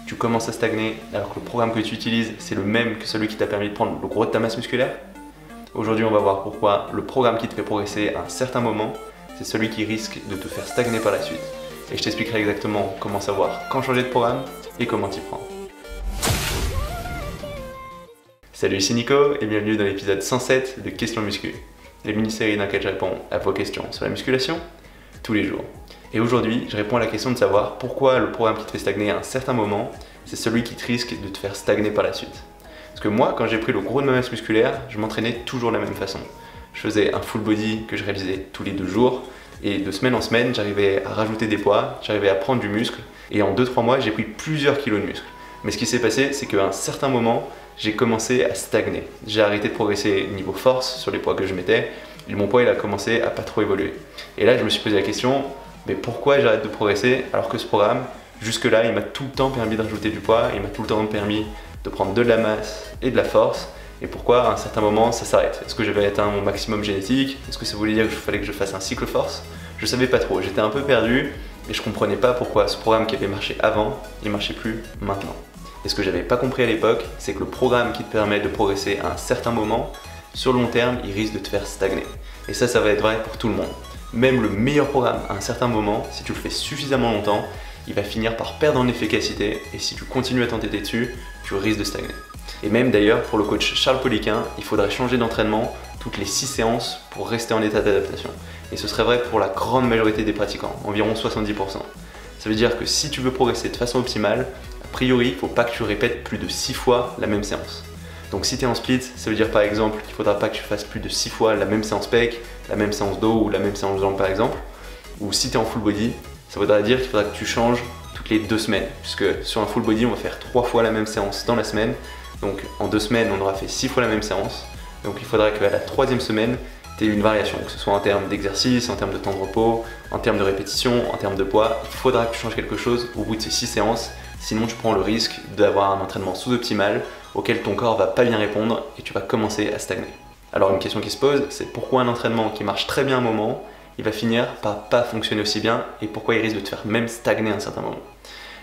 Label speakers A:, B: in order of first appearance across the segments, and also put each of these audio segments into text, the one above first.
A: tu commences à stagner alors que le programme que tu utilises c'est le même que celui qui t'a permis de prendre le gros de ta masse musculaire? Aujourd'hui on va voir pourquoi le programme qui te fait progresser à un certain moment, c'est celui qui risque de te faire stagner par la suite. Et je t'expliquerai exactement comment savoir quand changer de programme et comment t'y prendre. Salut, ici Nico et bienvenue dans l'épisode 107 de Questions Muscu, les mini-séries dans lesquelles je réponds à vos questions sur la musculation tous les jours. Et aujourd'hui, je réponds à la question de savoir pourquoi le programme qui te fait stagner à un certain moment, c'est celui qui te risque de te faire stagner par la suite. Parce que moi, quand j'ai pris le gros de ma masse musculaire, je m'entraînais toujours de la même façon. Je faisais un full body que je réalisais tous les 2 jours, et de semaine en semaine, j'arrivais à rajouter des poids, j'arrivais à prendre du muscle, et en 2-3 mois, j'ai pris plusieurs kilos de muscle. Mais ce qui s'est passé, c'est qu'à un certain moment, j'ai commencé à stagner. J'ai arrêté de progresser niveau force sur les poids que je mettais, et mon poids il a commencé à pas trop évoluer. Et là, je me suis posé la question, mais pourquoi j'arrête de progresser alors que ce programme, jusque-là, il m'a tout le temps permis de rajouter du poids, il m'a tout le temps permis de prendre de la masse et de la force, et pourquoi à un certain moment ça s'arrête? Est-ce que j'avais atteint mon maximum génétique? Est-ce que ça voulait dire qu'il fallait que je fasse un cycle force? Je savais pas trop, j'étais un peu perdu et je comprenais pas pourquoi ce programme qui avait marché avant, il marchait plus maintenant. Et ce que j'avais pas compris à l'époque, c'est que le programme qui te permet de progresser à un certain moment, sur le long terme, il risque de te faire stagner. Et ça va être vrai pour tout le monde. Même le meilleur programme à un certain moment, si tu le fais suffisamment longtemps, il va finir par perdre en efficacité et si tu continues à t'entêter dessus, tu risques de stagner. Et même d'ailleurs, pour le coach Charles Poliquin, il faudrait changer d'entraînement toutes les 6 séances pour rester en état d'adaptation. Et ce serait vrai pour la grande majorité des pratiquants, environ 70%. Ça veut dire que si tu veux progresser de façon optimale, a priori, il ne faut pas que tu répètes plus de 6 fois la même séance. Donc si tu es en split, ça veut dire par exemple qu'il ne faudra pas que tu fasses plus de 6 fois la même séance pec, la même séance dos ou la même séance jambes par exemple. Ou si tu es en full body, ça voudra dire qu'il faudra que tu changes toutes les 2 semaines. Puisque sur un full body, on va faire 3 fois la même séance dans la semaine. Donc en 2 semaines, on aura fait 6 fois la même séance. Donc il faudra qu'à la 3e semaine, tu aies une variation, que ce soit en termes d'exercice, en termes de temps de repos, en termes de répétition, en termes de poids. Il faudra que tu changes quelque chose au bout de ces 6 séances. Sinon, tu prends le risque d'avoir un entraînement sous-optimal auquel ton corps va pas bien répondre et tu vas commencer à stagner. Alors une question qui se pose, c'est pourquoi un entraînement qui marche très bien à un moment, il va finir par pas fonctionner aussi bien et pourquoi il risque de te faire même stagner à un certain moment.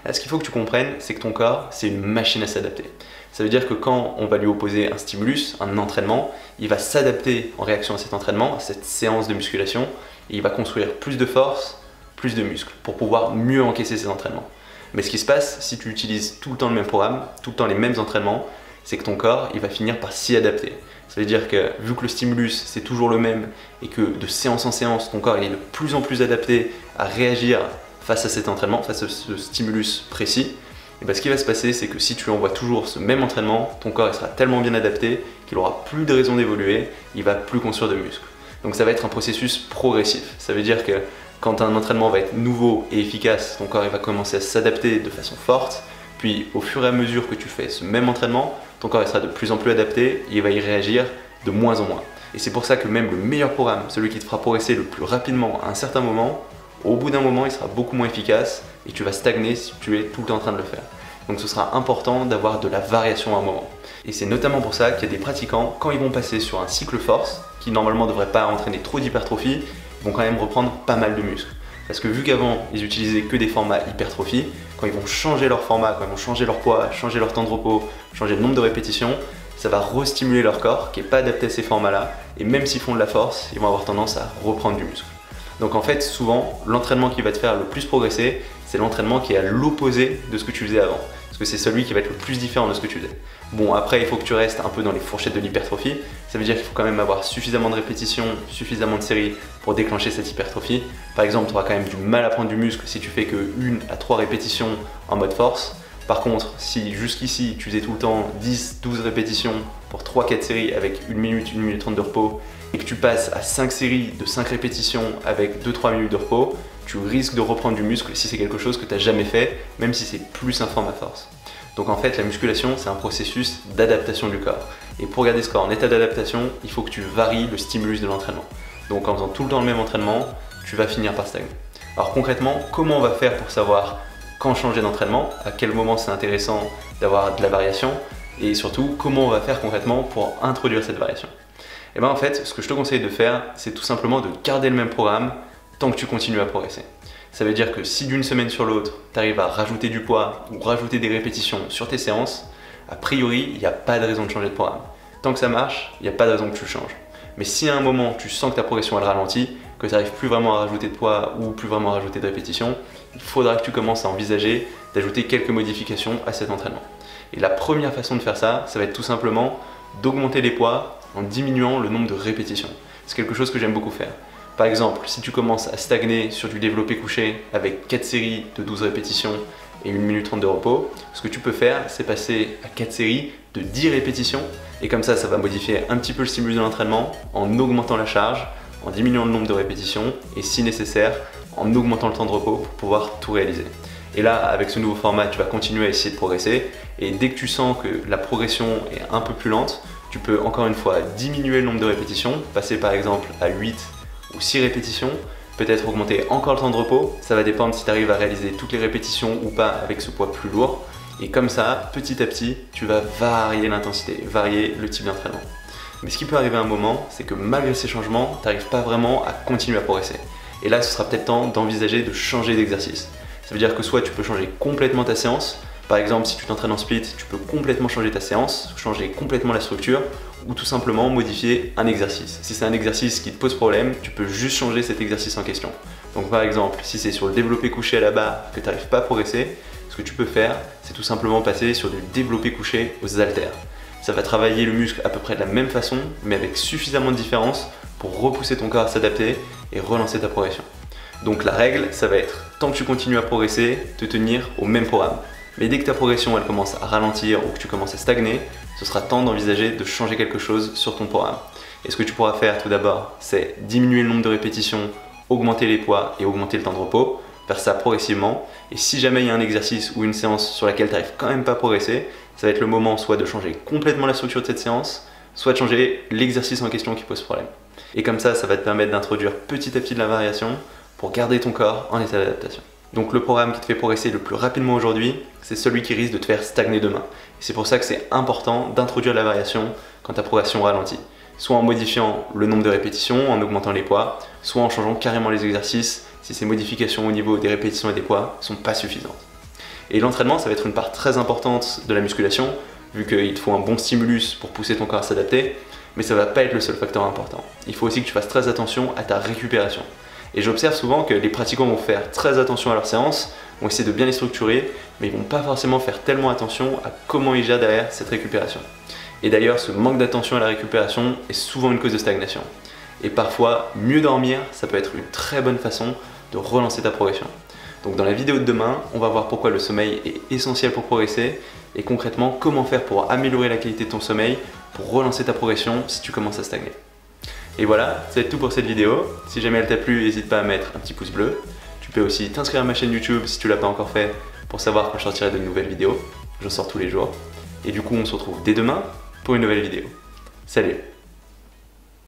A: Là, ce qu'il faut que tu comprennes, c'est que ton corps, c'est une machine à s'adapter. Ça veut dire que quand on va lui opposer un stimulus, un entraînement, il va s'adapter en réaction à cet entraînement, à cette séance de musculation, et il va construire plus de force, plus de muscles, pour pouvoir mieux encaisser ces entraînements. Mais ce qui se passe, si tu utilises tout le temps le même programme, tout le temps les mêmes entraînements, c'est que ton corps, il va finir par s'y adapter. Ça veut dire que vu que le stimulus, c'est toujours le même, et que de séance en séance, ton corps est de plus en plus adapté à réagir face à cet entraînement, face à ce stimulus précis, et bien ce qui va se passer, c'est que si tu lui envoies toujours ce même entraînement, ton corps il sera tellement bien adapté qu'il n'aura plus de raison d'évoluer, il va plus construire de muscles. Donc ça va être un processus progressif. Ça veut dire que quand un entraînement va être nouveau et efficace, ton corps il va commencer à s'adapter de façon forte, puis au fur et à mesure que tu fais ce même entraînement, ton corps il sera de plus en plus adapté et il va y réagir de moins en moins. Et c'est pour ça que même le meilleur programme, celui qui te fera progresser le plus rapidement à un certain moment, au bout d'un moment il sera beaucoup moins efficace et tu vas stagner si tu es tout le temps en train de le faire. Donc ce sera important d'avoir de la variation à un moment. Et c'est notamment pour ça qu'il y a des pratiquants, quand ils vont passer sur un cycle force, qui normalement ne devrait pas entraîner trop d'hypertrophie, vont quand même reprendre pas mal de muscles. Parce que vu qu'avant ils utilisaient que des formats hypertrophie, quand ils vont changer leur format, quand ils vont changer leur poids, changer leur temps de repos, changer le nombre de répétitions, ça va restimuler leur corps qui n'est pas adapté à ces formats-là, et même s'ils font de la force, ils vont avoir tendance à reprendre du muscle. Donc en fait, souvent, l'entraînement qui va te faire le plus progresser, c'est l'entraînement qui est à l'opposé de ce que tu faisais avant. Parce que c'est celui qui va être le plus différent de ce que tu faisais. Bon, après, il faut que tu restes un peu dans les fourchettes de l'hypertrophie. Ça veut dire qu'il faut quand même avoir suffisamment de répétitions, suffisamment de séries pour déclencher cette hypertrophie. Par exemple, tu auras quand même du mal à prendre du muscle si tu fais que 1 à 3 répétitions en mode force. Par contre, si jusqu'ici, tu faisais tout le temps 10-12 répétitions pour 3-4 séries avec 1 minute 30 de repos, et que tu passes à 5 séries de 5 répétitions avec 2-3 minutes de repos, tu risques de reprendre du muscle si c'est quelque chose que tu n'as jamais fait, même si c'est plus un format force. Donc en fait, la musculation, c'est un processus d'adaptation du corps. Et pour garder ce corps en état d'adaptation, il faut que tu varies le stimulus de l'entraînement. Donc en faisant tout le temps le même entraînement, tu vas finir par stagner. Alors concrètement, comment on va faire pour savoir quand changer d'entraînement, à quel moment c'est intéressant d'avoir de la variation, et surtout, comment on va faire concrètement pour introduire cette variation? Et bien en fait, ce que je te conseille de faire, c'est tout simplement de garder le même programme tant que tu continues à progresser. Ça veut dire que si d'une semaine sur l'autre, tu arrives à rajouter du poids ou rajouter des répétitions sur tes séances, a priori, il n'y a pas de raison de changer de programme. Tant que ça marche, il n'y a pas de raison que tu le changes. Mais si à un moment, tu sens que ta progression elle ralentit, que tu n'arrives plus vraiment à rajouter de poids ou plus vraiment à rajouter de répétitions, il faudra que tu commences à envisager d'ajouter quelques modifications à cet entraînement. Et la première façon de faire ça, ça va être tout simplement d'augmenter les poids en diminuant le nombre de répétitions. C'est quelque chose que j'aime beaucoup faire. Par exemple, si tu commences à stagner sur du développé couché avec 4 séries de 12 répétitions et 1 minute 30 de repos, ce que tu peux faire, c'est passer à 4 séries de 10 répétitions et comme ça va modifier un petit peu le stimulus de l'entraînement en augmentant la charge, en diminuant le nombre de répétitions et si nécessaire, en augmentant le temps de repos pour pouvoir tout réaliser. Et là, avec ce nouveau format, tu vas continuer à essayer de progresser et dès que tu sens que la progression est un peu plus lente, tu peux encore une fois diminuer le nombre de répétitions, passer par exemple à 8 ou 6 répétitions, peut-être augmenter encore le temps de repos, ça va dépendre si tu arrives à réaliser toutes les répétitions ou pas avec ce poids plus lourd. Et comme ça, petit à petit, tu vas varier l'intensité, varier le type d'entraînement. Mais ce qui peut arriver à un moment, c'est que malgré ces changements, tu n'arrives pas vraiment à continuer à progresser. Et là, ce sera peut-être temps d'envisager de changer d'exercice. Ça veut dire que soit tu peux changer complètement ta séance, par exemple si tu t'entraînes en split, tu peux complètement changer ta séance, changer complètement la structure, ou tout simplement modifier un exercice. Si c'est un exercice qui te pose problème, tu peux juste changer cet exercice en question. Donc par exemple, si c'est sur le développé couché à la barre que tu n'arrives pas à progresser, ce que tu peux faire, c'est tout simplement passer sur du développé couché aux haltères. Ça va travailler le muscle à peu près de la même façon, mais avec suffisamment de différence pour repousser ton corps à s'adapter et relancer ta progression. Donc la règle, ça va être, tant que tu continues à progresser, te tenir au même programme. Mais dès que ta progression elle commence à ralentir ou que tu commences à stagner, ce sera temps d'envisager de changer quelque chose sur ton programme. Et ce que tu pourras faire tout d'abord, c'est diminuer le nombre de répétitions, augmenter les poids et augmenter le temps de repos, faire ça progressivement. Et si jamais il y a un exercice ou une séance sur laquelle tu n'arrives quand même pas à progresser, ça va être le moment soit de changer complètement la structure de cette séance, soit de changer l'exercice en question qui pose problème. Et comme ça va te permettre d'introduire petit à petit de la variation pour garder ton corps en état d'adaptation. Donc le programme qui te fait progresser le plus rapidement aujourd'hui, c'est celui qui risque de te faire stagner demain. Et c'est pour ça que c'est important d'introduire la variation quand ta progression ralentit. Soit en modifiant le nombre de répétitions, en augmentant les poids, soit en changeant carrément les exercices si ces modifications au niveau des répétitions et des poids ne sont pas suffisantes. Et l'entraînement, ça va être une part très importante de la musculation, vu qu'il te faut un bon stimulus pour pousser ton corps à s'adapter, mais ça ne va pas être le seul facteur important. Il faut aussi que tu fasses très attention à ta récupération. Et j'observe souvent que les pratiquants vont faire très attention à leurs séances, vont essayer de bien les structurer, mais ils ne vont pas forcément faire tellement attention à comment ils gèrent derrière cette récupération. Et d'ailleurs, ce manque d'attention à la récupération est souvent une cause de stagnation. Et parfois, mieux dormir, ça peut être une très bonne façon de relancer ta progression. Donc dans la vidéo de demain, on va voir pourquoi le sommeil est essentiel pour progresser et concrètement comment faire pour améliorer la qualité de ton sommeil pour relancer ta progression si tu commences à stagner. Et voilà, c'est tout pour cette vidéo. Si jamais elle t'a plu, n'hésite pas à mettre un petit pouce bleu. Tu peux aussi t'inscrire à ma chaîne YouTube si tu l'as pas encore fait pour savoir quand je sortirai de nouvelles vidéos. J'en sors tous les jours. Et du coup, on se retrouve dès demain pour une nouvelle vidéo. Salut!